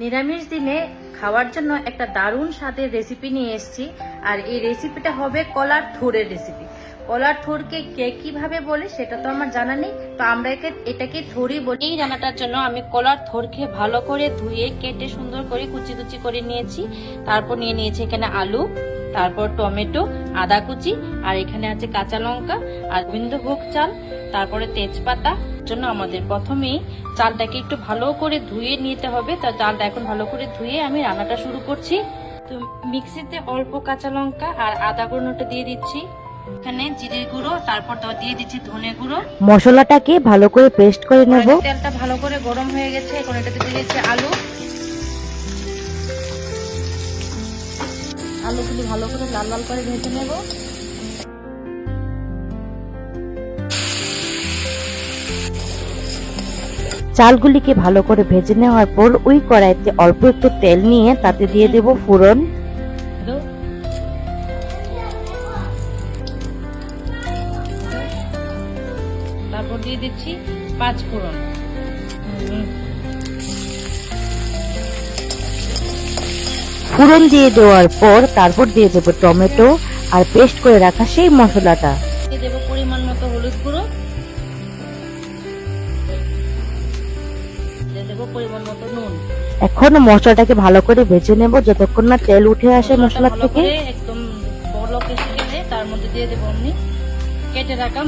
নিরামিষ দিনে খাওয়ার জন্য একটা দারুণ স্বাদের রেসিপি নিয়ে এসেছি। আর এই রেসিপিটা হবে কলার থুরের রেসিপি। কলার থুরকে কে কিভাবে বলে সেটা তো আমার জানা নেই, তো আমরা এটাকে থুরই বলি। এই রান্নাটার জন্য আমি কলার থুরকে ভালো করে ধুয়ে কেটে সুন্দর করে কুচি কুচি করে নিয়েছি। তারপর নিয়ে নিয়েছি এখানে আলু, তারপর টমেটো, আদা কুচি, আর এখানে আছে কাঁচা লঙ্কা আর গোবিন্দভোগ চাল, তারপরে তেজপাতা। জন্য আমাদের প্রথমেই চালটাকে একটু ভালো করে ধুয়ে নিতে হবে। তো চালটা এখন ভালো করে ধুয়ে আমি রান্নাটা শুরু করছি। তো মিক্সিতে অল্প কাঁচা লঙ্কা আর আদা গুঁড়োটা দিয়ে দিচ্ছি, এখানে জিরে গুঁড়ো, তারপর দিয়ে দিচ্ছি ধনে গুঁড়ো। মশলাটাকে ভালো করে পেস্ট করে নেব। তেলটা ভালো করে গরম হয়ে গেছে, এখন এটাতে দিয়ে দিচ্ছি আলু। আলুগুলি ভালো করে লাল লাল করে ভেজে নেব। চালগুলিকে ভালো করে ভেজে নেওয়ার পর ওই কড়াইতে অল্প একটু তেল নিয়ে তাতে দিয়ে দেব ফোড়ন। তারপর দিয়ে দিচ্ছি 5 ফোড়ন। ফোড়ন দিয়ে দেওয়ার পর তারপর দিয়ে দেব টমেটো আর পেস্ট করে রাখা সেই মশলাটা। দিয়ে দেব পরিমাণ মতো হলুদ গুঁড়ো, দিয়ে দেব পরিমাণ মতো নুন। এখন মশলাটাকে ভালো করে ভেজে নেব যতক্ষণ না তেল উঠে আসে মশলা থেকে। একদম বলক এসে গেলে তার মধ্যে দিয়ে দেব আমি কেটে রাখা।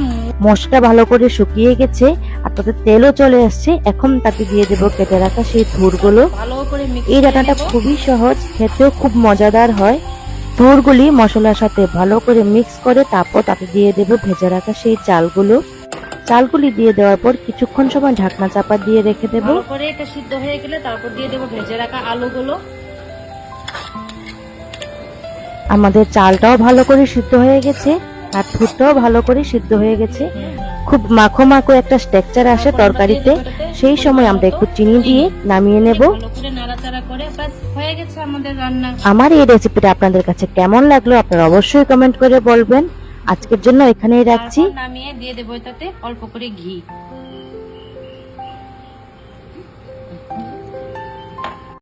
মশলাটা ভালো করে শুকিয়ে গেছে আর তাতে তেলও চলে আসছে। এখন তাতে দিয়ে দেব কেটে রাখা সেই থুরগুলো। ভালো করে এই রান্নাটা খুবই সহজ, খেতেও খুব মজাদার হয়। থুরগুলি মশলার সাথে ভালো করে মিক্স করে তারপর তাতে দিয়ে দেব ভেজে রাখা সেই চালগুলো। চালগুলি দিয়ে দেওয়ার পর কিছুক্ষণ সময় ঢাকনা চাপা দিয়ে রেখে দেব। ভালো করে এটা সিদ্ধ হয়ে গেলে তারপর দিয়ে দেব ভেজে রাখা আলুগুলো। আমাদের চালটাও ভালো করে সিদ্ধ হয়ে গেছে আর থুরটাও ভালো করে সিদ্ধ হয়ে গেছে। খুব মাখো মাখো একটা স্ট্রাকচার আসে তরকারিতে। সেই সময় আমরা একটু চিনি দিয়ে নামিয়ে নেব। ভালো করে নাড়াচাড়া করে বাস হয়ে গেছে আমাদের রান্না। আমার এই রেসিপিটা আপনাদের কাছে কেমন লাগলো আপনারা অবশ্যই কমেন্ট করে বলবেন। আজকের জন্য এখানেই রাখছি। নামিয়ে দিয়ে দেব এটাতে অল্প করে ঘি।